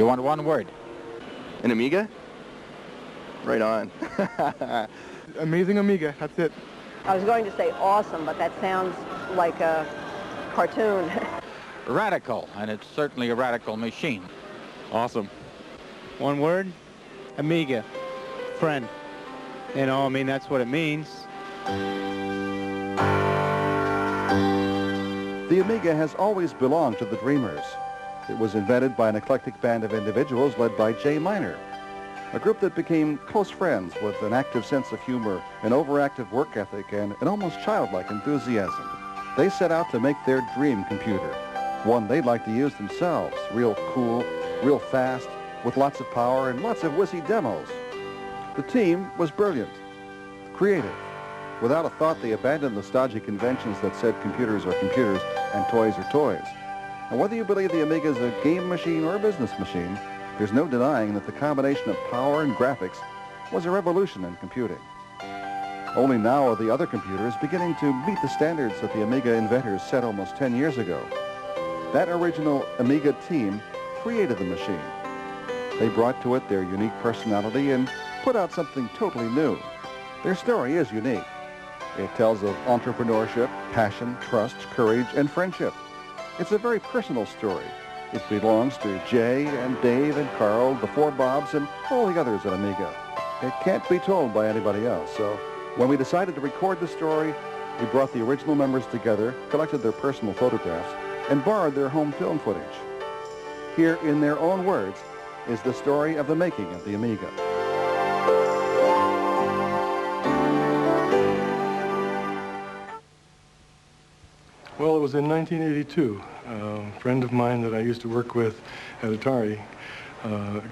You want one word? An Amiga? Right on. Amazing Amiga, that's it. I was going to say awesome, but that sounds like a cartoon. Radical, and it's certainly a radical machine. Awesome. One word? Amiga. Friend. You know, I mean, that's what it means. The Amiga has always belonged to the dreamers. It was invented by an eclectic band of individuals led by Jay Miner, a group that became close friends with an active sense of humor, an overactive work ethic, and an almost childlike enthusiasm. They set out to make their dream computer, one they'd like to use themselves, real cool, real fast, with lots of power and lots of whizzy demos. The team was brilliant, creative. Without a thought, they abandoned the stodgy conventions that said computers are computers and toys are toys. And whether you believe the Amiga is a game machine or a business machine, there's no denying that the combination of power and graphics was a revolution in computing. Only now are the other computers beginning to meet the standards that the Amiga inventors set almost 10 years ago. That original Amiga team created the machine. They brought to it their unique personality and put out something totally new. Their story is unique. It tells of entrepreneurship, passion, trust, courage, and friendship. It's a very personal story. It belongs to Jay and Dave and Carl, the four Bobs, and all the others at Amiga. It can't be told by anybody else, so when we decided to record the story, we brought the original members together, collected their personal photographs, and borrowed their home film footage. Here, in their own words, is the story of the making of the Amiga. Well, it was in 1982. A friend of mine that I used to work with at Atari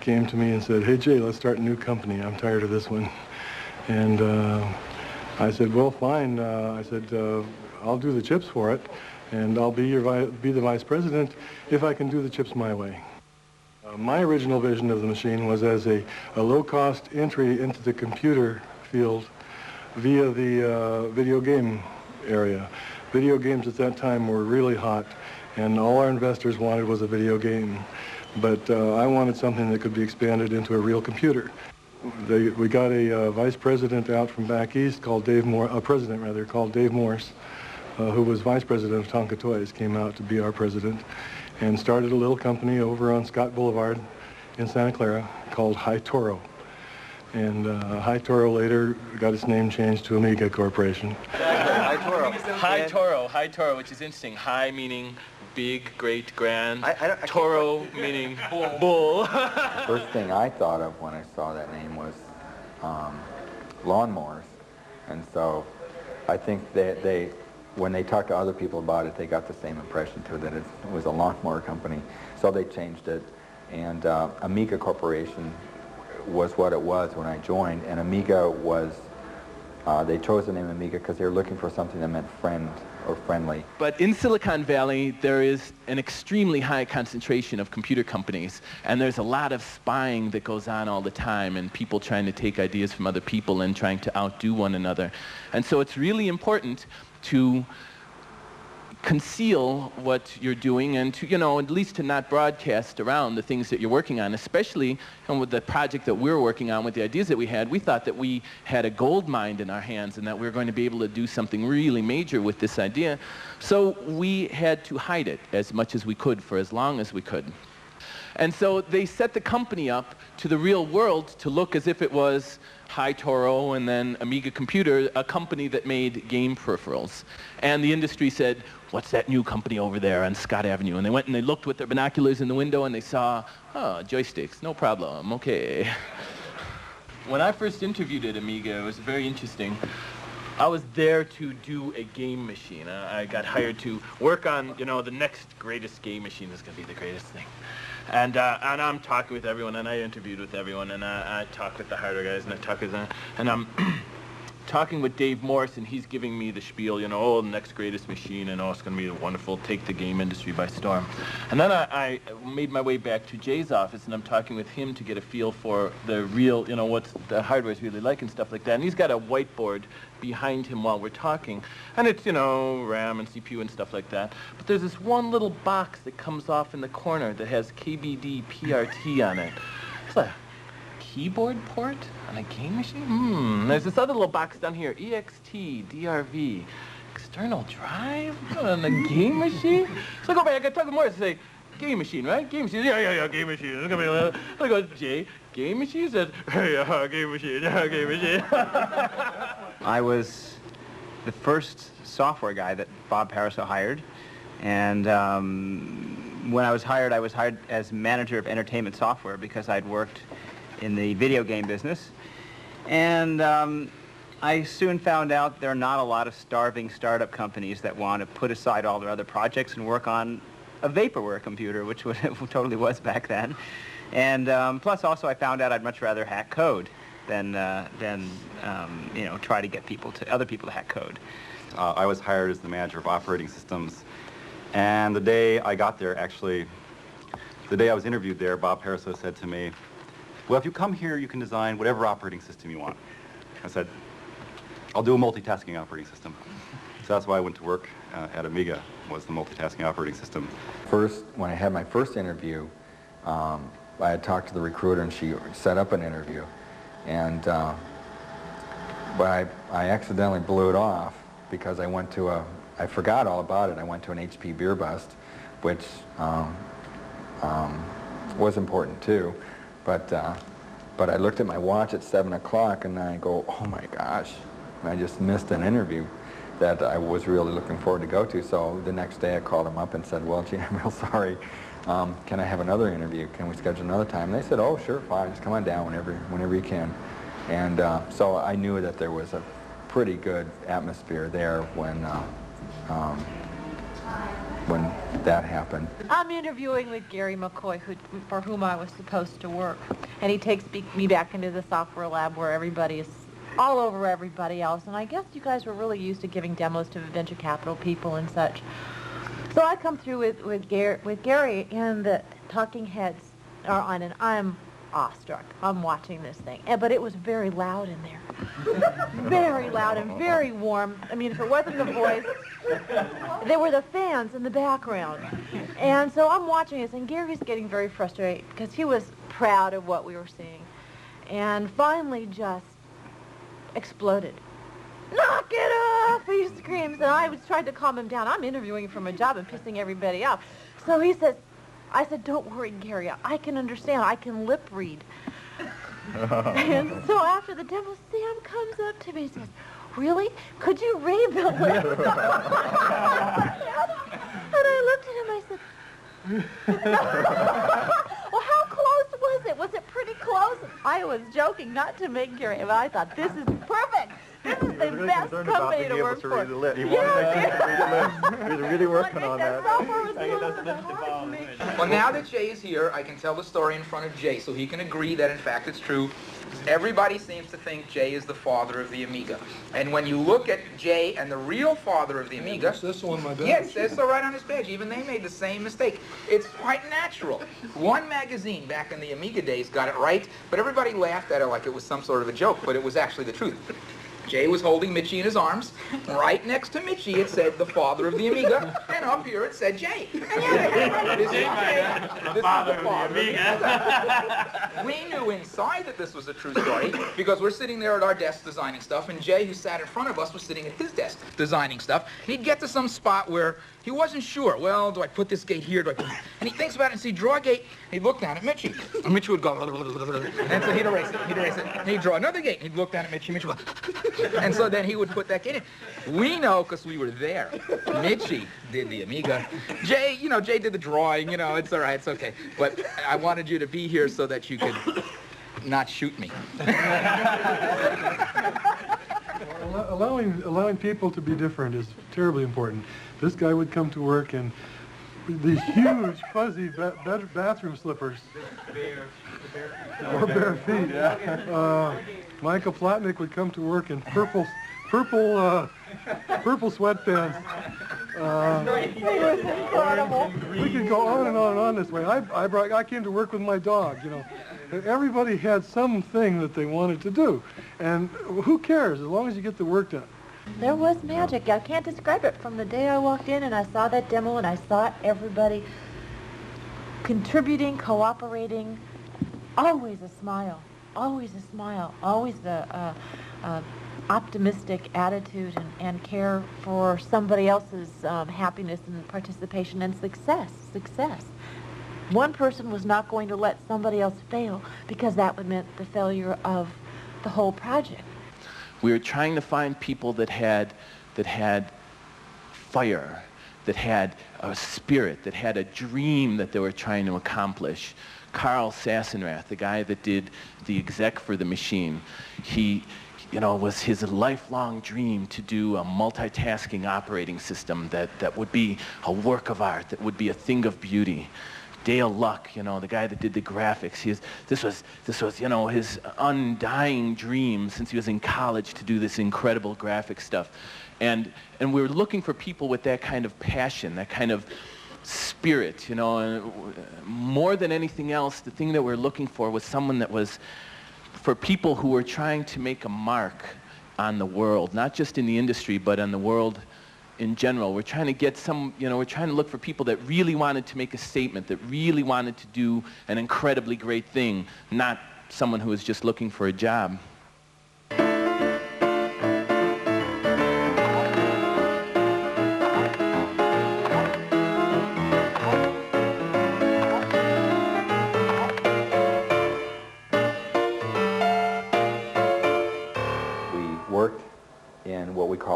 came to me and said, "Hey Jay, let's start a new company. I'm tired of this one." And I said, "Well, fine." I said, "I'll do the chips for it, and I'll be the vice president if I can do the chips my way." My original vision of the machine was as a low-cost entry into the computer field via the video game area. Video games at that time were really hot, and all our investors wanted was a video game. But I wanted something that could be expanded into a real computer. We got a vice president out from back east called Dave Morse, a president rather, called Dave Morse, who was vice president of Tonka Toys, came out to be our president, and started a little company over on Scott Boulevard in Santa Clara called Hi Toro. And Hi Toro later got its name changed to Amiga Corporation. Hi Toro. Hi Toro, which is interesting. Hi meaning big, great, grand. Toro meaning bull. First thing I thought of when I saw that name was lawnmowers. And so I think that when they talked to other people about it, they got the same impression too, that it was a lawnmower company. So they changed it. And Amiga Corporation was what it was when I joined. And Amiga was, they chose the name Amiga because they were looking for something that meant friend or friendly. But in Silicon Valley, there is an extremely high concentration of computer companies, and there's a lot of spying that goes on all the time, and people trying to take ideas from other people and trying to outdo one another. And so it's really important to conceal what you're doing and to, at least to not broadcast around the things that you're working on, especially with the project that we're working on, with the ideas that we had. We thought that we had a gold mine in our hands and that we were going to be able to do something really major with this idea. So we had to hide it as much as we could for as long as we could. And so they set the company up to the real world to look as if it was Hi Toro and then Amiga Computer, a company that made game peripherals. And the industry said, "What's that new company over there on Scott Avenue?" And they went and they looked with their binoculars in the window and they saw, "Oh, joysticks, no problem, okay." When I first interviewed at Amiga, it was very interesting. I was there to do a game machine. I got hired to work on, the next greatest game machine is going to be the greatest thing. And I'm talking with everyone, and I interviewed with everyone, and I talked with the hardware guys, and I talked with them, and talking with Dave Morse, and he's giving me the spiel, you know, oh, the next greatest machine, and oh, it's going to be wonderful, take the game industry by storm. And then I made my way back to Jay's office, and I'm talking with him to get a feel for the real, you know, what the hardware is really like and stuff like that. And he's got a whiteboard behind him while we're talking, and it's, you know, RAM and CPU and stuff like that. But there's this one little box that comes off in the corner that has KBD PRT on it. It's like keyboard port on a game machine? There's this other little box down here, EXT, DRV, external drive on a game machine? So I go back, I talk to Morris and say, game machine, right? Game machine, yeah, game machine. It's gonna be, I go, Jay, game machine? He says, yeah, game machine, game machine. I was the first software guy that Bob Pariseau hired, and when I was hired as manager of entertainment software because I'd worked in the video game business. And I soon found out there are not a lot of starving startup companies that want to put aside all their other projects and work on a vaporware computer, which it totally was back then. And plus also I found out I'd much rather hack code than you know, try to get other people to hack code. I was hired as the manager of operating systems, and the day I got there, actually, the day I was interviewed there, Bob Pariseau said to me, well, if you come here, you can design whatever operating system you want. I said, I'll do a multitasking operating system. So that's why I went to work at Amiga, was the multitasking operating system. First, when I had my first interview, I had talked to the recruiter and she set up an interview. And, but I accidentally blew it off because I forgot all about it. I went to an HP beer bust, which was important too. But I looked at my watch at 7 o'clock and I go, oh my gosh, I just missed an interview that I was really looking forward to go to. So the next day I called them up and said, well, gee, I'm real sorry. Can I have another interview? Can we schedule another time? And they said, oh, sure, fine, just come on down whenever you can. And so I knew that there was a pretty good atmosphere there when that happened. I'm interviewing with Gary McCoy, for whom I was supposed to work. And he takes me back into the software lab where everybody is all over everybody else. And I guess you guys were really used to giving demos to venture capital people and such. So I come through with Gary, and the talking heads are on, and I'm awestruck. I'm watching this thing. But it was very loud in there. Very loud and very warm. I mean, if it wasn't the voice, there were the fans in the background. And so I'm watching this, and Gary's getting very frustrated because he was proud of what we were seeing. And finally just exploded. Knock it off, he screams. And I was trying to calm him down. I'm interviewing for my job and pissing everybody off. So he says, I said, don't worry, Gary. I can understand. I can lip read. And so after the demo, Sam comes up to me and says, really? Could you read the lip? And I looked at him and I said, well, how close was it? Was it pretty close? I was joking not to make Gary, but I thought, this is perfect. This is the best company to work for. He wanted to read the lip. He was really working on that. Well, now that Jay is here, I can tell the story in front of Jay, so he can agree that, in fact, it's true. Everybody seems to think Jay is the father of the Amiga. And when you look at Jay and the real father of the Amiga... It says so on my badge. Yes, it says so right on his badge. Even they made the same mistake. It's quite natural. One magazine back in the Amiga days got it right, but everybody laughed at it like it was some sort of a joke, but it was actually the truth. Jay was holding Mitchie in his arms. Right next to Mitchie, it said the father of the Amiga, and up here it said Jay. And this is Jay. This is the father of the Amiga. We knew inside that this was a true story because we're sitting there at our desk designing stuff, and Jay, who sat in front of us, was sitting at his desk designing stuff. He'd get to some spot where he wasn't sure. Well, do I put this gate here? And he thinks about it and see, draw a gate. He'd look down at Mitchie. And Mitchie would go, and so he'd erase it. And he'd draw another gate. And he'd look down at Mitchie. Mitchie would go, and so then he would put that gate in. We know because we were there. Mitchie did the Amiga. Jay, Jay did the drawing. It's all right. It's okay. But I wanted you to be here so that you could not shoot me. Allowing people to be different is terribly important. This guy would come to work and these huge, fuzzy bathroom slippers. Or bare feet. Michael Plotnick would come to work in purple sweatpants. We could go on and on and on this way. I came to work with my dog, you know. And everybody had something that they wanted to do. And who cares, as long as you get the work done. There was magic. I can't describe it. From the day I walked in and I saw that demo and I saw everybody contributing, cooperating, always a smile, always a smile, always the optimistic attitude and care for somebody else's happiness and participation and success. One person was not going to let somebody else fail because that would mean the failure of the whole project. We were trying to find people that had fire, that had a spirit, that had a dream that they were trying to accomplish. Carl Sassenrath, the guy that did the exec for the machine, he, you know, was his lifelong dream to do a multitasking operating system that would be a work of art, that would be a thing of beauty. Dale Luck, you know, the guy that did the graphics, this was, you know, his undying dream since he was in college to do this incredible graphic stuff. And we were looking for people with that kind of passion, that kind of spirit, you know, and more than anything else, the thing that we were looking for was someone that was for people who were trying to make a mark on the world, not just in the industry, but on the world in general. We're trying to get some, you know, we're trying to look for people that really wanted to make a statement, that really wanted to do an incredibly great thing, not someone who was just looking for a job.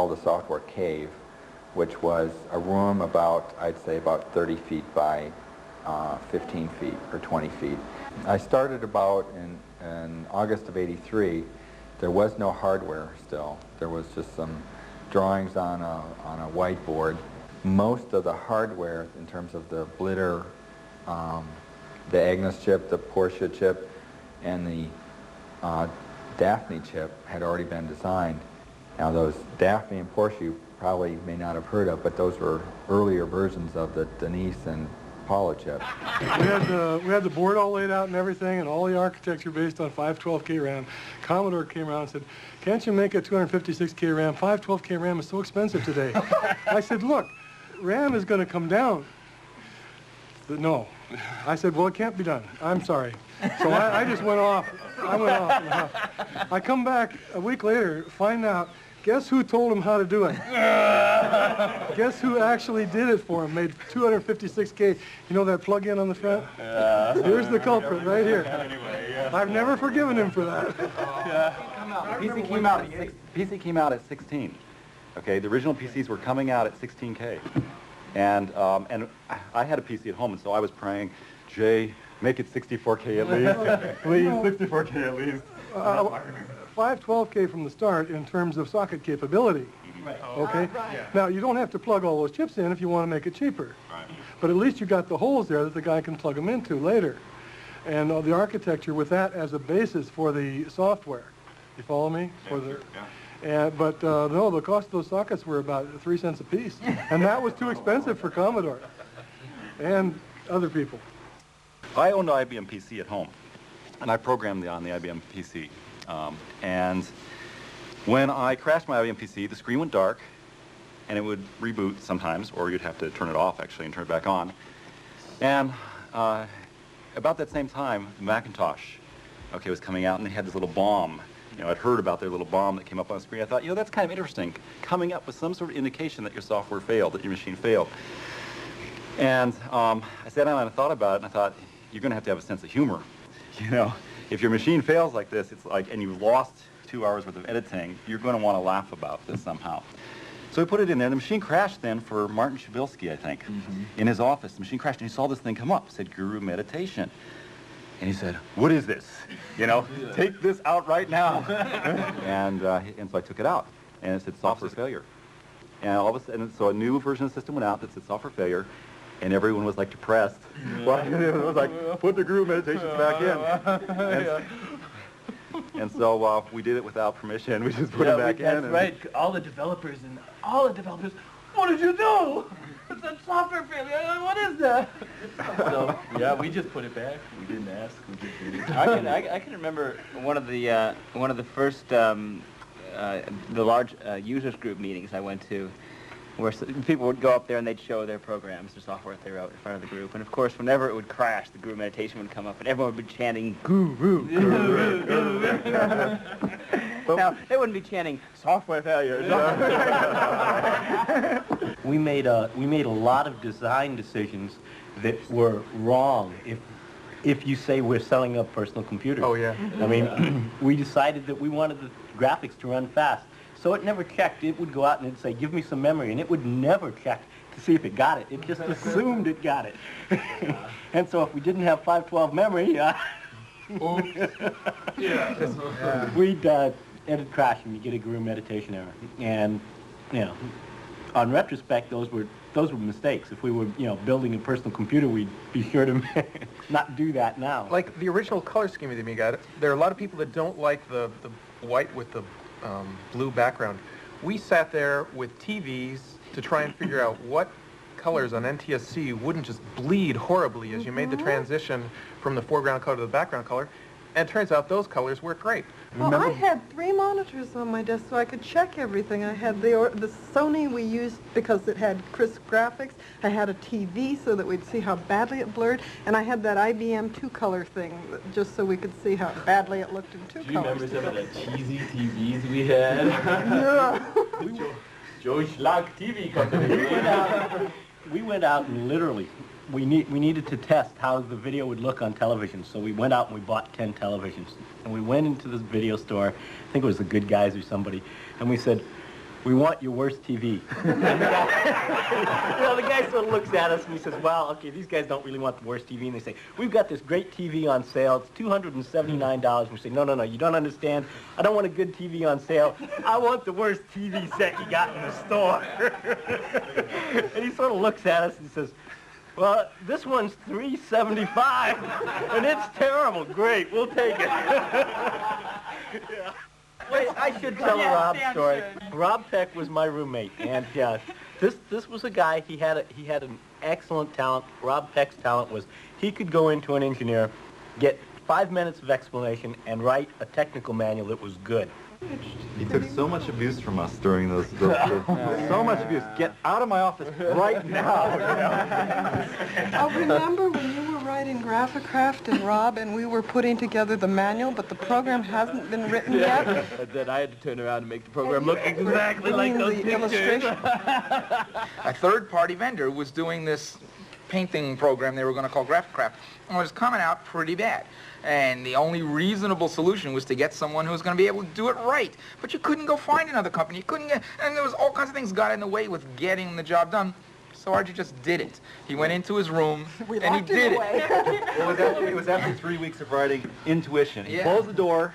The software cave, which was a room about, I'd say about 30 feet by 15 feet or 20 feet. I started about in August of '83. There was no hardware still. There was just some drawings on a whiteboard. Most of the hardware in terms of the Blitter, the Agnes chip, the Porsche chip, and the Daphne chip had already been designed. Now those Daphne and Porsche you probably may not have heard of, but those were earlier versions of the Denise and Paula chip. We had the board all laid out and everything, and all the architecture based on 512K RAM. Commodore came around and said, "Can't you make a 256K RAM? 512K RAM is so expensive today." I said, "Look, RAM is going to come down." No. I said, "Well, it can't be done. I'm sorry." So I just went off. I went off. I come back a week later, find out, guess who told him how to do it? Guess who actually did it for him, made 256K. You know that plug-in on the front? Here's the culprit right here. I've never forgiven him for that. PC came out at 16. Okay, the original PCs were coming out at 16K. And I had a PC at home, and so I was praying, Jay, make it 64K at least. Please, 64K at least. 512K from the start in terms of socket capability. Okay? Now, you don't have to plug all those chips in if you want to make it cheaper. But at least you got the holes there that the guy can plug them into later. And the architecture with that as a basis for the software. You follow me? But no, the cost of those sockets were about 3 cents a piece. And that was too expensive for Commodore and other people. I owned an IBM PC at home, and I programmed on the IBM PC. And when I crashed my IBM PC, the screen went dark, and it would reboot sometimes, or you'd have to turn it off, actually, and turn it back on. And about that same time, the Macintosh, was coming out, and they had this little bomb. You know, I'd heard about their little bomb that came up on the screen. I thought, that's kind of interesting, coming up with some sort of indication that your software failed, that your machine failed. And I sat down and I thought about it, and I thought, you're going to have a sense of humor. If your machine fails like this, it's like, and you've lost 2 hours worth of editing, you're going to want to laugh about this somehow. So we put it in there. The machine crashed then for Martin Shabilsky, I think, in his office. The machine crashed, and he saw this thing come up. It said Guru Meditation. And he said, "What is this? Take this out right now." and so I took it out, and it said software failure. And all of a sudden, so a new version of the system went out that said software failure. and everyone was like depressed. Well, it was like, put the groove meditations back in. And so we did it without permission. We just put them back in. That's right. All the developers, what did you do? It's a software failure. What is that? So yeah, we just put it back. We didn't ask. We just did it. I can remember one of the first the large users group meetings I went to, where people would go up there and they'd show their programs, their software that they wrote in front of the group. And of course, whenever it would crash, the guru meditation would come up and everyone would be chanting, guru, guru, guru. Now, they wouldn't be chanting, software failure. We made a lot of design decisions that were wrong if you say we're selling a personal computer. Oh, yeah. I mean, we decided that we wanted the graphics to run fast. So it never checked. It would go out and it'd say, give me some memory. And it would never check to see if it got it. It just assumed it got it. And so if we didn't have 512 memory, we'd end crashing. You get a guru meditation error. And, on retrospect, those were mistakes. If we were, building a personal computer, we'd be sure to not do that now. Like the original color scheme of the Amiga, there are a lot of people that don't like the white with the blue background. We sat there with TVs to try and figure out what colors on NTSC wouldn't just bleed horribly as you made the transition from the foreground color to the background color. And it turns out those colors work great. Well, I had 3 monitors on my desk so I could check everything. I had the Sony we used because it had crisp graphics. I had a TV so that we'd see how badly it blurred. And I had that IBM 2-color thing just so we could see how badly it looked in 2 colors. Do you remember some of the cheesy TVs we had? Yeah. Joe Schlag TV Company. We went out and literally, we needed to test how the video would look on television, so we went out and we bought 10 televisions. And we went into this video store, I think it was the Good Guys or somebody, and we said, we want your worst TV. And the guy sort of looks at us and he says, well, okay, these guys don't really want the worst TV. And they say, we've got this great TV on sale. It's $279. And we say, no, you don't understand. I don't want a good TV on sale. I want the worst TV set you got in the store. And he sort of looks at us and says, well, this one's $375, and it's terrible. Great, we'll take it. Yeah. Wait, I should tell a Rob story. Rob Peck was my roommate, and this was a guy. He had an excellent talent. Rob Peck's talent was he could go into an engineer, get 5 minutes of explanation, and write a technical manual that was good. He took so much abuse from us during those so much abuse. Get out of my office right now. I remember when you were writing Graphicraft and Rob and we were putting together the manual, but the program hasn't been written yet. And then I had to turn around and make the program look exactly like those pictures. A third-party vendor was doing this painting program they were going to call Graphicraft, and it was coming out pretty bad. And the only reasonable solution was to get someone who was going to be able to do it right. But you couldn't go find another company. You couldn't get, and there was all kinds of things got in the way with getting the job done. So Archie just did it. He went into his room and he did it. It was after 3 weeks of writing Intuition. He closed the door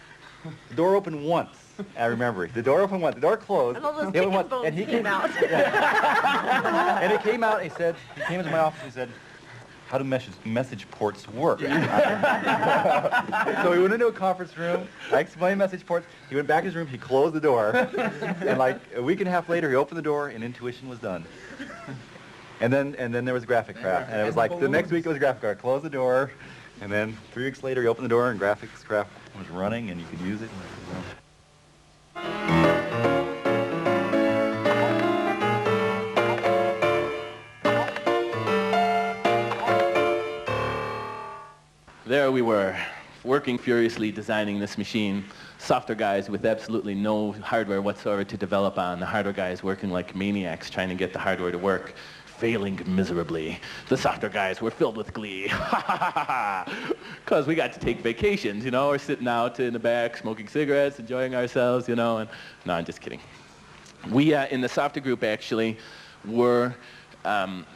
opened once. I remember. The door opened once. The door closed. And all those chicken bones and he came out. Yeah. And it came out. He came into my office. He said, "How do message ports work?" So we went into a conference room. I explained message ports. He went back to his room. He closed the door. And like a week and a half later, he opened the door, and Intuition was done. And then there was Graphicraft, and it was like the next week it was Graphicraft. Closed the door, and then 3 weeks later, he opened the door, and Graphicraft was running, and you could use it. There we were, working furiously designing this machine. Software guys with absolutely no hardware whatsoever to develop on. The hardware guys working like maniacs trying to get the hardware to work, failing miserably. The software guys were filled with glee. Because we got to take vacations, you know. We're sitting out in the back smoking cigarettes, enjoying ourselves, you know. And no, I'm just kidding. We, in the software group, actually, were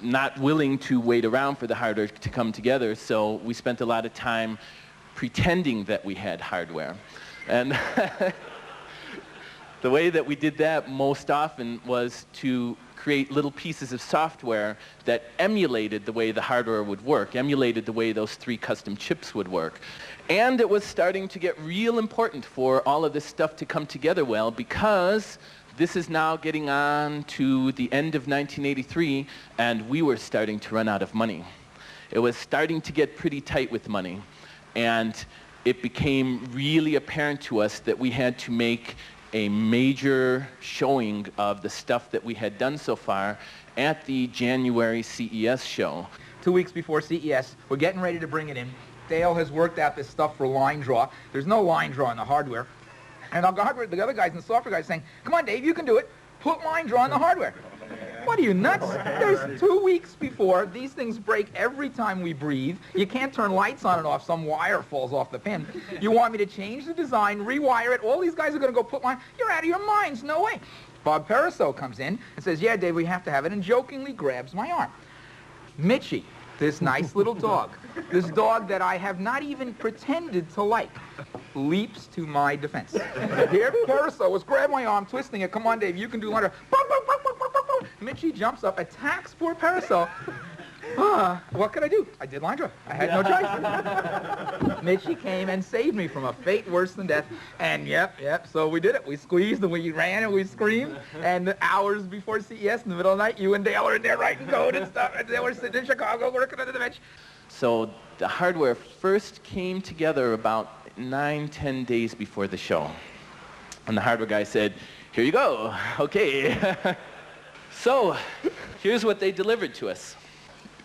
not willing to wait around for the hardware to come together, so we spent a lot of time pretending that we had hardware. And The way that we did that most often was to create little pieces of software that emulated the way the hardware would work, emulated the way those 3 custom chips would work. And it was starting to get real important for all of this stuff to come together well, because this is now getting on to the end of 1983, and we were starting to run out of money. It was starting to get pretty tight with money, and it became really apparent to us that we had to make a major showing of the stuff that we had done so far at the January CES show. 2 weeks before CES, we're getting ready to bring it in. Dale has worked out this stuff for line draw. There's no line draw in the hardware. And the other guys in the software guys saying, come on, Dave, you can do it. Put line draw in the hardware. What are you, nuts? There's 2 weeks before. These things break every time we breathe. You can't turn lights on and off. Some wire falls off the pin. You want me to change the design, rewire it? All these guys are going to go put line. You're out of your minds. No way. Bob Pariseau comes in and says, yeah, Dave, we have to have it, and jokingly grabs my arm. Mitchie, this nice little dog, this dog that I have not even pretended to like, leaps to my defense. Here, Pariseau was grabbing my arm, twisting it. Come on, Dave, you can do line draw. Mitchie jumps up, attacks poor Pariseau. What could I do? I did line draw. I had no choice. Mitchie came and saved me from a fate worse than death. And yep, so we did it. We squeezed and we ran and we screamed. And hours before CES in the middle of the night, you and Dale are in there writing code and stuff. And they were sitting in Chicago working under the bench. So the hardware first came together about 9-10 days before the show. And the hardware guy said, here you go. Okay. So here's what they delivered to us.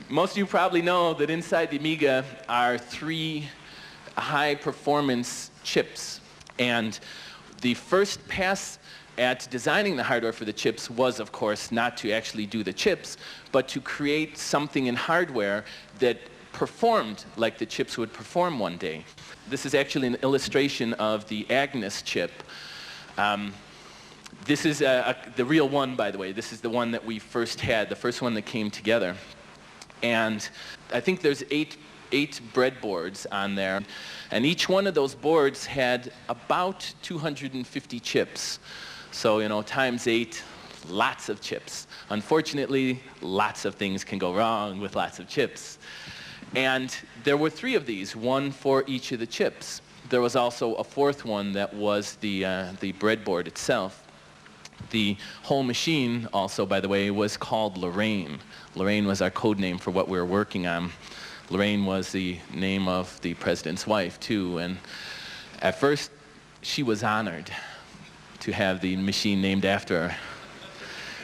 Most of you probably know that inside the Amiga are 3 high-performance chips. And the first pass at designing the hardware for the chips was, of course, not to actually do the chips, but to create something in hardware that performed like the chips would perform one day. This is actually an illustration of the Agnes chip. This is the real one, by the way. This is the one that we first had, the first one that came together. And I think there's eight breadboards on there. And each one of those boards had about 250 chips. So, you know, times 8, lots of chips. Unfortunately, lots of things can go wrong with lots of chips. And there were 3 of these, one for each of the chips. There was also a 4th one that was the breadboard itself. The whole machine also, by the way, was called Lorraine. Lorraine was our code name for what we were working on. Lorraine was the name of the president's wife, too. And at first, she was honored to have the machine named after her.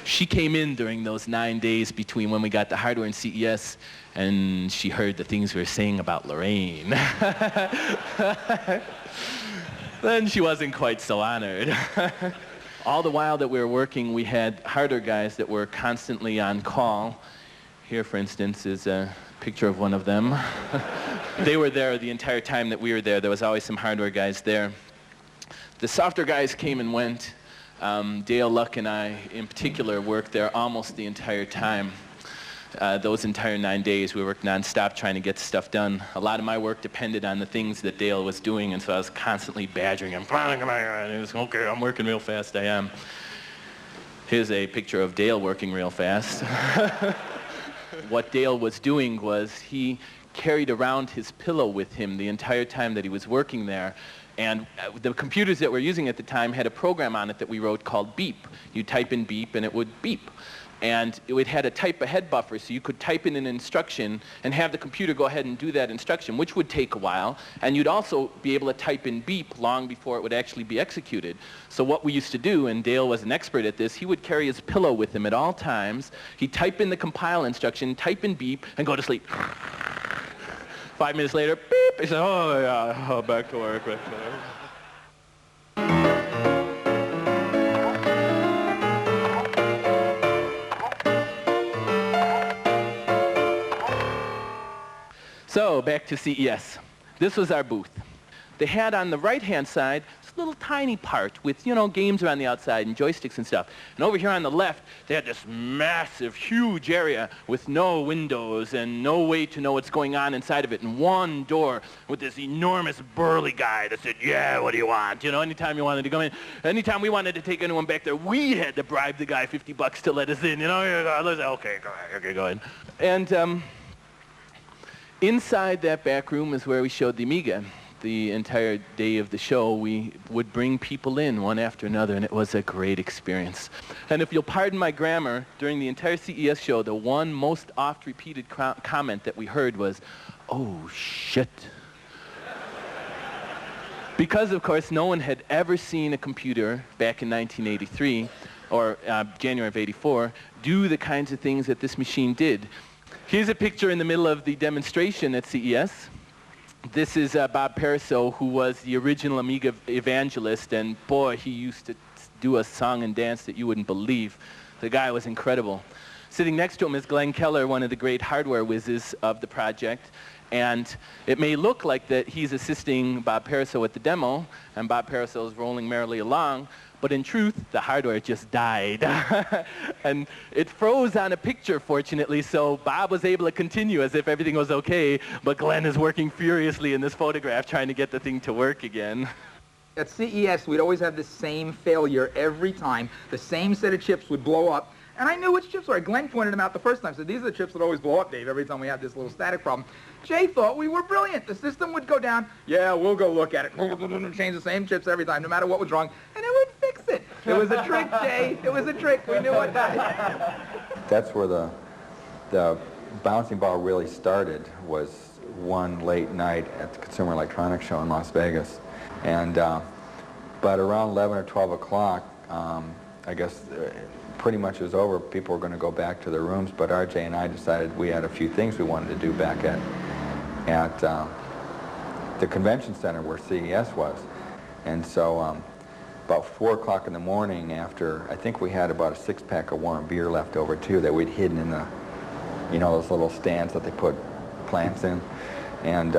She came in during those 9 days between when we got the hardware and CES, and she heard the things we were saying about Lorraine. Then she wasn't quite so honored. All the while that we were working, we had hardware guys that were constantly on call. Here, for instance, is a picture of one of them. They were there the entire time that we were there. There was always some hardware guys there. The software guys came and went. Dale Luck and I, in particular, worked there almost the entire time. Those entire 9 days, we worked nonstop trying to get stuff done. A lot of my work depended on the things that Dale was doing, and so I was constantly badgering him. And he was, okay, I'm working real fast, I am. Here's a picture of Dale working real fast. What Dale was doing was he carried around his pillow with him the entire time that he was working there. And the computers that we're using at the time had a program on it that we wrote called Beep. You type in Beep and it would beep. And it had a type ahead buffer, so you could type in an instruction and have the computer go ahead and do that instruction, which would take a while. And you'd also be able to type in beep long before it would actually be executed. So what we used to do, and Dale was an expert at this, he would carry his pillow with him at all times. He'd type in the compile instruction, type in beep, and go to sleep. 5 minutes later, beep, he said, oh yeah, back to work. Back to work. So back to CES. This was our booth. They had on the right-hand side little tiny part with, you know, games around the outside and joysticks and stuff. And over here on the left, they had this massive, huge area with no windows and no way to know what's going on inside of it, and one door with this enormous burly guy that said, yeah, what do you want? You know, anytime you wanted to come in, anytime we wanted to take anyone back there, we had to bribe the guy $50 to let us in, you know? Okay, go ahead, okay, go ahead. And inside that back room is where we showed the Amiga. The entire day of the show, we would bring people in one after another, and it was a great experience. And if you'll pardon my grammar, during the entire CES show, the one most oft-repeated comment that we heard was, oh, shit. Because, of course, no one had ever seen a computer back in 1983, or January of '84, do the kinds of things that this machine did. Here's a picture in the middle of the demonstration at CES. This is Bob Pariseau, who was the original Amiga evangelist, and boy, he used to do a song and dance that you wouldn't believe. The guy was incredible. Sitting next to him is Glenn Keller, one of the great hardware whizzes of the project, and it may look like that he's assisting Bob Pariseau at the demo, and Bob Pariseau is rolling merrily along, but in truth, the hardware just died. And it froze on a picture, fortunately, so Bob was able to continue as if everything was okay, but Glenn is working furiously in this photograph trying to get the thing to work again. At CES, we'd always have the same failure every time. The same set of chips would blow up. And I knew which chips were. Glenn pointed them out the first time. Said, these are the chips that always blow up, Dave, every time we have this little static problem. Jay thought we were brilliant. The system would go down. Yeah, we'll go look at it. Change the same chips every time, no matter what was wrong. And it would fix it. It was a trick, Jay. It was a trick. We knew it. That's where the bouncing ball really started, was one late night at the Consumer Electronics Show in Las Vegas. And, but around 11 or 12 o'clock, I guess pretty much it was over. People were going to go back to their rooms, but RJ and I decided we had a few things we wanted to do back at the convention center where CES was. And so about 4 o'clock in the morning, after, I think we had about a 6-pack of warm beer left over too that we'd hidden in the, you know, those little stands that they put plants in. And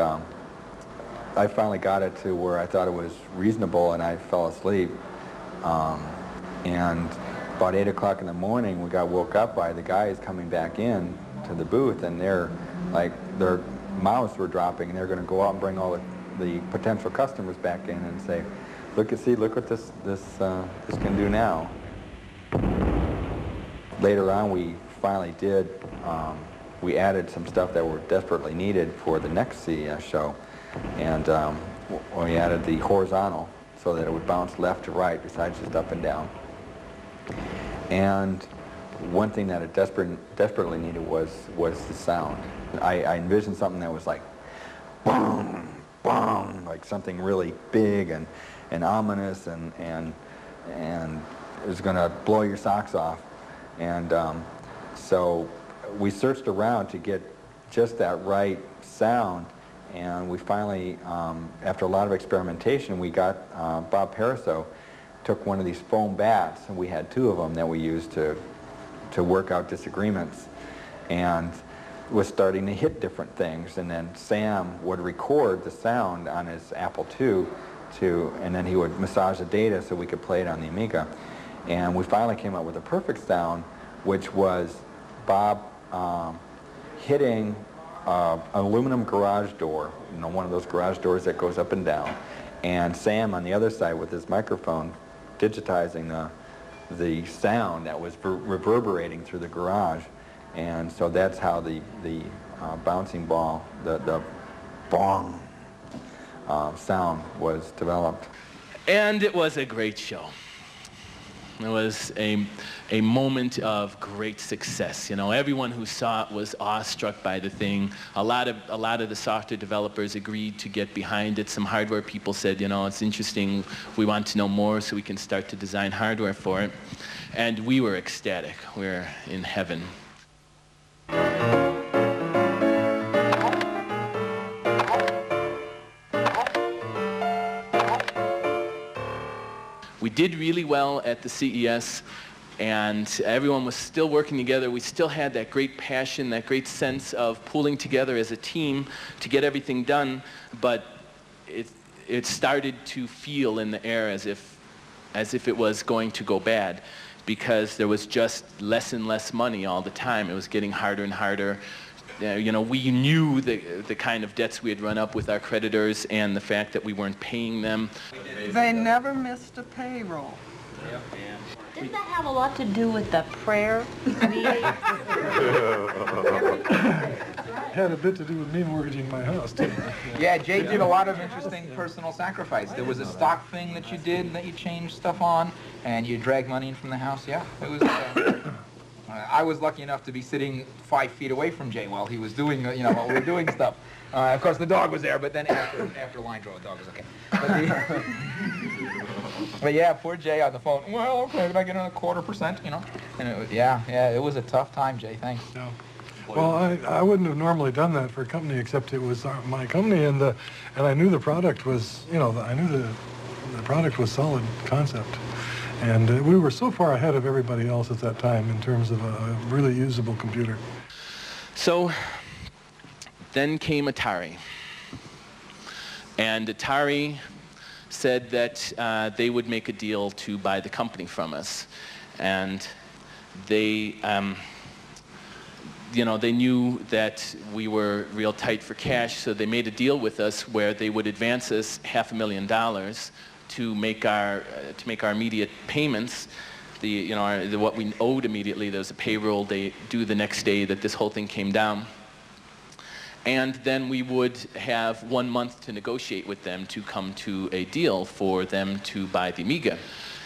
I finally got it to where I thought it was reasonable, and I fell asleep. And about 8 o'clock in the morning, we got woke up by the guys coming back in to the booth, and they're like, their mouths were dropping, and they're going to go out and bring all the potential customers back in and say, look what this can do now. Later on, we finally did. We added some stuff that were desperately needed for the next CES show, and we added the horizontal so that it would bounce left to right besides just up and down. And one thing that it desperately needed was the sound. I envisioned something that was like boom, boom, like something really big and ominous, and it was going to blow your socks off. And so we searched around to get just that right sound, and we finally, after a lot of experimentation, we got Bob Pariseau took one of these foam bats, and we had 2 of them that we used to work out disagreements, and was starting to hit different things. And then Sam would record the sound on his Apple II, and then he would massage the data so we could play it on the Amiga. And we finally came up with a perfect sound, which was Bob hitting an aluminum garage door, you know, one of those garage doors that goes up and down, and Sam on the other side with his microphone digitizing the sound that was reverberating through the garage. And so that's how the bouncing ball, the bong sound was developed. And it was a great show. It was a moment of great success. You know, everyone who saw it was awestruck by the thing. A lot of the software developers agreed to get behind it. Some hardware people said, you know, it's interesting. We want to know more so we can start to design hardware for it. And we were ecstatic. We were in heaven. We did really well at the CES, and everyone was still working together. We still had that great passion, that great sense of pulling together as a team to get everything done, but it started to feel in the air as if it was going to go bad, because there was just less and less money all the time. It was getting harder and harder. You know, we knew the kind of debts we had run up with our creditors and the fact that we weren't paying them. They never missed a payroll. Didn't that have a lot to do with the prayer meeting? Had a bit to do with me mortgaging my house, too. Yeah, Jay did a lot of interesting personal sacrifice. There was a stock thing that you did that you changed stuff on, and you dragged money in from the house. Yeah, it was. I was lucky enough to be sitting 5 feet away from Jay while he was doing, you know, while we were doing stuff. Of course, the dog was there, but then after line draw, the dog was okay. But yeah, poor Jay on the phone. Well, okay, did I get a 1/4%? You know, and it was, yeah, it was a tough time, Jay. Thanks. No. Well, I wouldn't have normally done that for a company, except it was my company, and I knew the product was, you know, I knew the product was solid concept. And we were so far ahead of everybody else at that time in terms of a really usable computer. So then came Atari. And Atari said that they would make a deal to buy the company from us. And they, you know, they knew that we were real tight for cash, so they made a deal with us where they would advance us $500,000 to make our immediate payments. What we owed immediately. There was a payroll due the next day that this whole thing came down. And then we would have 1 month to negotiate with them to come to a deal for them to buy the Amiga.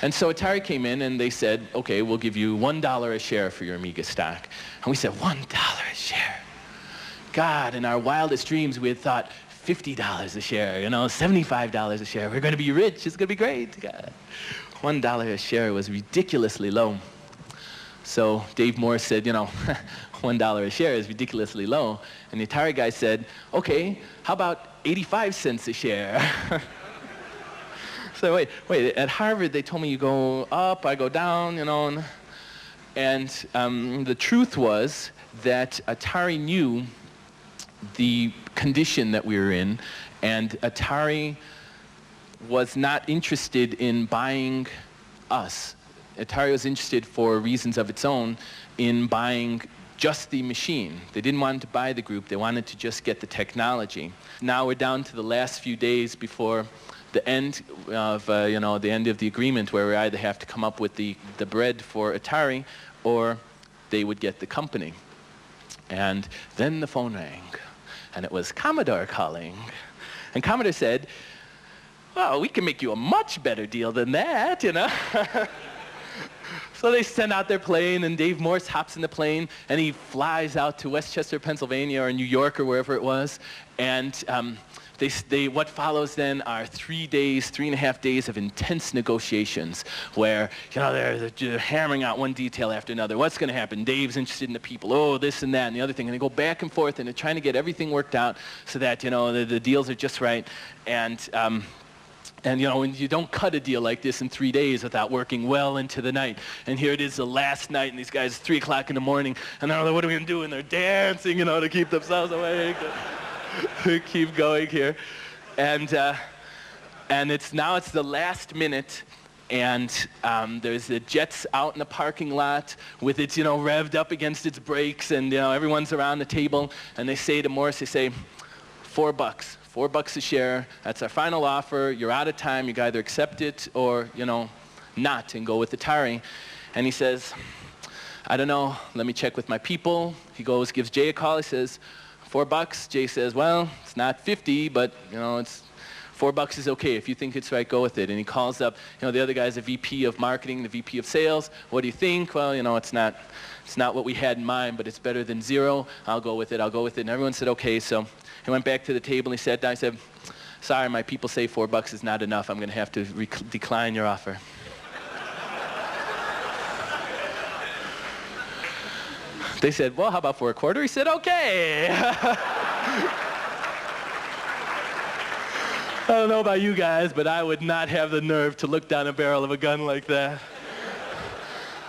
And so Atari came in and they said, okay, we'll give you $1 a share for your Amiga stock. And we said, $1 a share? God, in our wildest dreams, we had thought $50 a share, you know, $75 a share. We're going to be rich. It's going to be great. God. $1 a share was ridiculously low. So Dave Morse said, you know, $1 a share is ridiculously low. And the Atari guy said, okay, how about 85 cents a share? So wait, at Harvard they told me you go up, I go down, you know. And the truth was that Atari knew the condition that we were in, and Atari was not interested in buying us. Atari was interested, for reasons of its own, in buying just the machine. They didn't want to buy the group. They wanted to just get the technology. Now we're down to the last few days before the end of the end of the agreement, where we either have to come up with the bread for Atari, or they would get the company. And then the phone rang, and it was Commodore calling. And Commodore said, well, we can make you a much better deal than that, you know. So they send out their plane, and Dave Morse hops in the plane, and he flies out to Westchester, Pennsylvania, or New York, or wherever it was. And what follows then are 3.5 days of intense negotiations, where, you know, they're hammering out one detail after another. What's going to happen? Dave's interested in the people. Oh, this and that and the other thing. And they go back and forth, and they're trying to get everything worked out so that, you know, the deals are just right. And, you know, you don't cut a deal like this in 3 days without working well into the night. And here it is, the last night, and these guys, 3 o'clock in the morning, and they're like, what are we going to do? And they're dancing, you know, to keep themselves awake. Keep going here. And it's the last minute, and there's the jets out in the parking lot with its, you know, revved up against its brakes, and, you know, everyone's around the table, and they say to Morris, they say, $4. $4 a share. That's our final offer. You're out of time. You can either accept it or, you know, not, and go with Atari. And he says, I don't know. Let me check with my people. He goes, gives Jay a call. He says, $4. Jay says, well, it's not 50, but, you know, it's $4 is okay. If you think it's right, go with it. And he calls up, you know, the other guy's the VP of marketing, the VP of sales. What do you think? Well, you know, it's not what we had in mind, but it's better than zero. I'll go with it. And everyone said, okay. So he went back to the table and he sat down. He said, sorry, my people say $4 is not enough. I'm going to have to decline your offer. They said, well, how about for $0.25? He said, okay. I don't know about you guys, but I would not have the nerve to look down a barrel of a gun like that.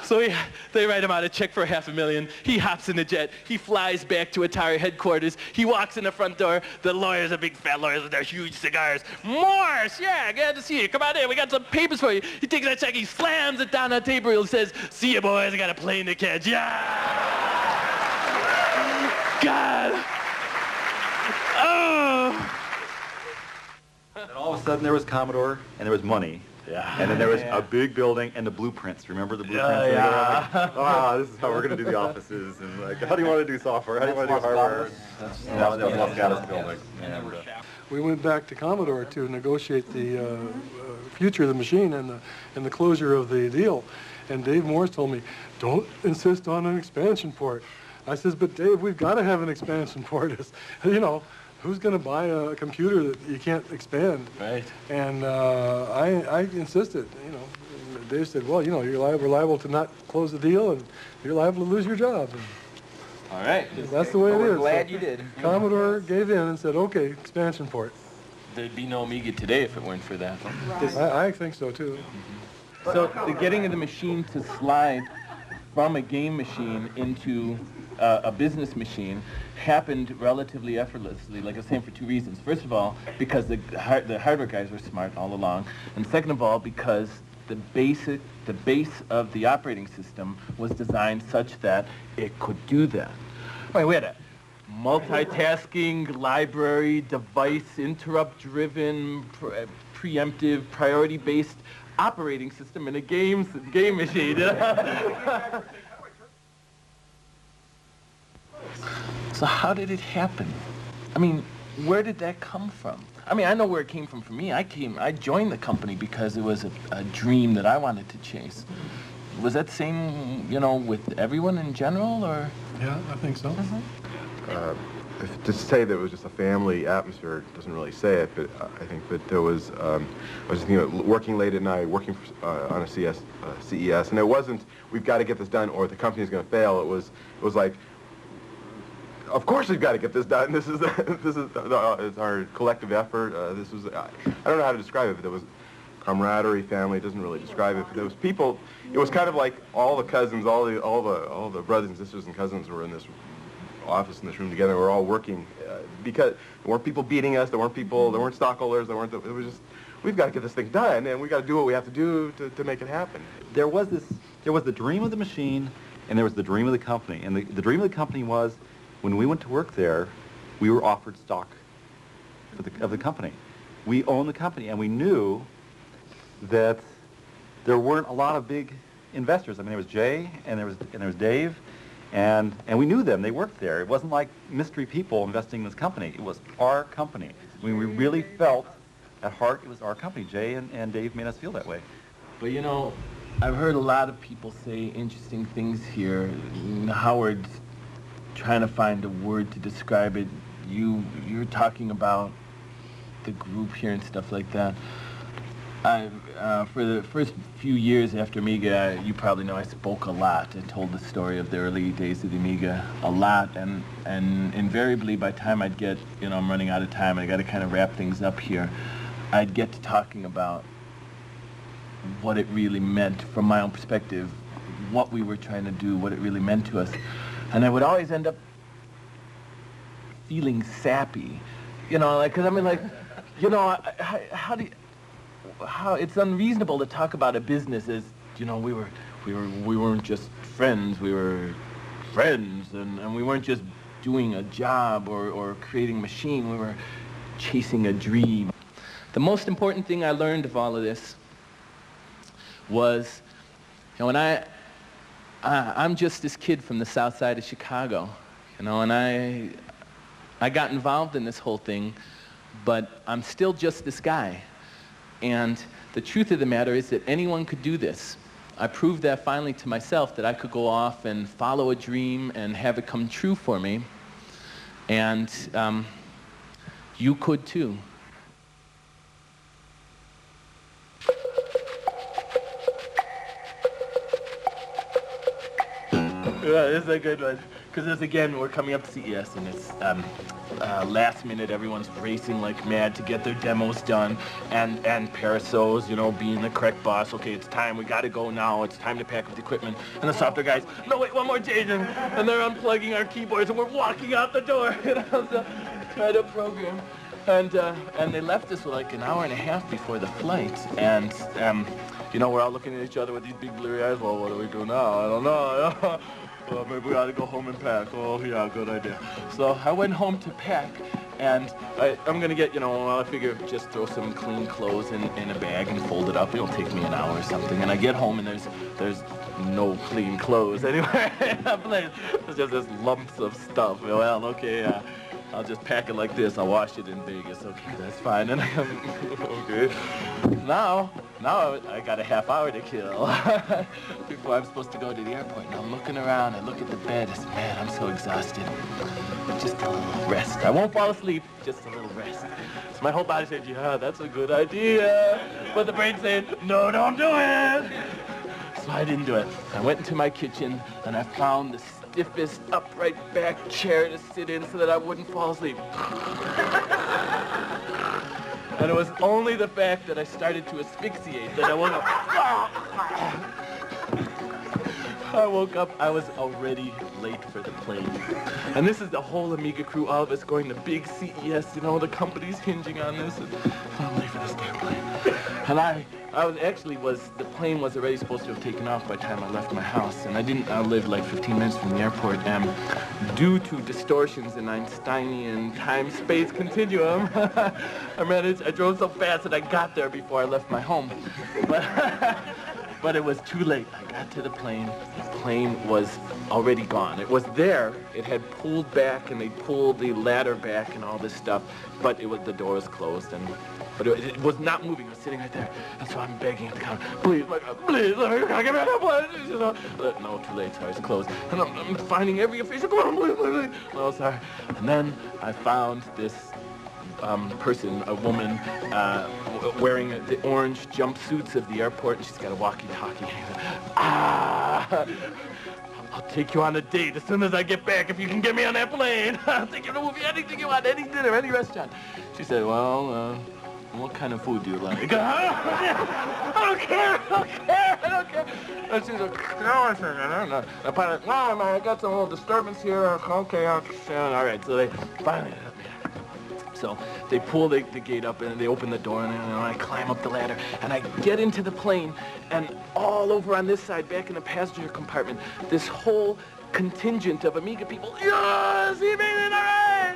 So they write him out a check for $500,000. He hops in the jet. He flies back to Atari headquarters. He walks in the front door. The lawyers are big fat lawyers with their huge cigars. Morse, yeah, glad to see you. Come on in. We got some papers for you. He takes that check. He slams it down on the table. He says, "See you, boys. I got a plane to catch." Yeah. God. Oh. And all of a sudden there was Commodore and there was money. Yeah. And then there was a big building and the blueprints. Remember the blueprints? Yeah. This is how we're going to do the offices. And like, how do you want to do software? How do you want to do hardware? That was Los Gatos building. And, we went back to Commodore to negotiate the future of the machine and the closure of the deal. And Dave Morris told me, "Don't insist on an expansion port." I says, "But Dave, we've got to have an expansion port." You know, who's going to buy a computer that you can't expand? Right. And I insisted, you know. And Dave said, "Well, you know, we're liable to not close the deal, and you're liable to lose your job." And all right. that's the way it is. We're glad you did. Commodore gave in and said, "Okay, expansion port." There'd be no Amiga today if it weren't for that. I think so, too. So the getting of the machine to slide from a game machine into a business machine happened relatively effortlessly, like I was saying, for two reasons. First of all, because the hardware guys were smart all along, and second of all, because the base of the operating system was designed such that it could do that. Right, we had a multitasking library, device, interrupt-driven, preemptive, priority-based operating system in a game machine. So how did it happen? I mean, where did that come from? I mean, I know where it came from for me. I joined the company because it was a dream that I wanted to chase. Was that same, you know, with everyone in general, or? Yeah, I think so. To say that it was just a family atmosphere doesn't really say it, but I think that there was, I was thinking, working late at night, working on a CES, and it wasn't, we've got to get this done or the company's going to fail. It was like, of course we've got to get this done. This is it's our collective effort. This was, I don't know how to describe it, but there was camaraderie, family. It doesn't really describe it, but there was people. It was kind of like all the cousins, all the brothers and sisters and cousins were in this office in this room together. We're all working because there weren't people beating us. There weren't stockholders. It was just, we've got to get this thing done, and we've got to do what we have to do to make it happen. there was the dream of the machine, and there was the dream of the company. And the dream of the company was, when we went to work there, we were offered stock of the company. We owned the company, and we knew that there weren't a lot of big investors. I mean, there was Jay, and there was Dave, and we knew them. They worked there. It wasn't like mystery people investing in this company. It was our company. I mean, we really felt, at heart, it was our company. Jay and Dave made us feel that way. But you know, I've heard a lot of people say interesting things here. Howard's trying to find a word to describe it. You're talking about the group here and stuff like that. For the first few years after Amiga, you probably know I spoke a lot. I told the story of the early days of the Amiga a lot, and invariably by the time I'd get, you know, I'm running out of time, I got to kind of wrap things up here, I'd get to talking about what it really meant from my own perspective, what we were trying to do, what it really meant to us. And I would always end up feeling sappy, you know, like, because I mean, like, you know, how it's unreasonable to talk about a business as, you know, we weren't just friends, we were friends, and we weren't just doing a job or creating a machine, we were chasing a dream. The most important thing I learned of all of this was, you know, when I'm just this kid from the south side of Chicago, you know, and I got involved in this whole thing, but I'm still just this guy. And the truth of the matter is that anyone could do this. I proved that finally to myself, that I could go off and follow a dream and have it come true for me. And you could too. Yeah, this is a good one. Because again, we're coming up to CES, and it's last minute. Everyone's racing like mad to get their demos done, and Parasos, you know, being the correct boss. Okay, it's time. We got to go now. It's time to pack up the equipment. And the software guys, no, wait, one more change, and they're unplugging our keyboards, and we're walking out the door. You know, so try to program. And they left us like an hour and a half before the flight, and you know, we're all looking at each other with these big blurry eyes. Well, what do we do now? I don't know. Well, maybe we ought to go home and pack. Oh, yeah, good idea. So I went home to pack, and I'm going to get, you know, I figure just throw some clean clothes in a bag and fold it up. It'll take me an hour or something. And I get home, and there's no clean clothes anywhere in the place. There's just this lumps of stuff. Well, okay, I'll just pack it like this. I'll wash it in Vegas. Okay, that's fine. And okay. Now I got a half hour to kill before I'm supposed to go to the airport. And I'm looking around. I look at the bed. I say, man, I'm so exhausted. Just a little rest. I won't fall asleep. Just a little rest. So my whole body said, yeah, that's a good idea. But the brain said, no, don't do it. So I didn't do it. I went into my kitchen and I found the stiffest upright back chair to sit in so that I wouldn't fall asleep. And it was only the fact that I started to asphyxiate that I woke up. I woke up, I was already late for the plane. And this is the whole Amiga crew, all of us going to big CES, you know, the company's hinging on this. And I'm late for this damn plane. And the plane was already supposed to have taken off by the time I left my house. And I lived like 15 minutes from the airport. And due to distortions in Einsteinian time-space continuum, I drove so fast that I got there before I left my home. But it was too late. I got to the plane. The plane was already gone. It was there. It had pulled back, and they pulled the ladder back and all this stuff. But the door was closed, but it was not moving. It was sitting right there. And so I'm begging at the counter, please, my God, please, let me get me on that plane. You know. No, too late. Sorry, it's closed. And I'm finding every official. Come on, please. No, sorry. And then I found this person, a woman, wearing the orange jumpsuits of the airport, and she's got a walkie-talkie. I'll take you on a date as soon as I get back if you can get me on that plane. I'll take you to a movie, anything you want, any dinner, any restaurant. She said, well, what kind of food do you like? I don't care. And she's like, no, I don't know. The pilot, no, man, I got some little disturbance here. Okay, I understand. All right, so they finally... So they pull the gate up and they open the door and I climb up the ladder and I get into the plane, and all over on this side, back in the passenger compartment, this whole contingent of Amiga people, yes, he made it, all right!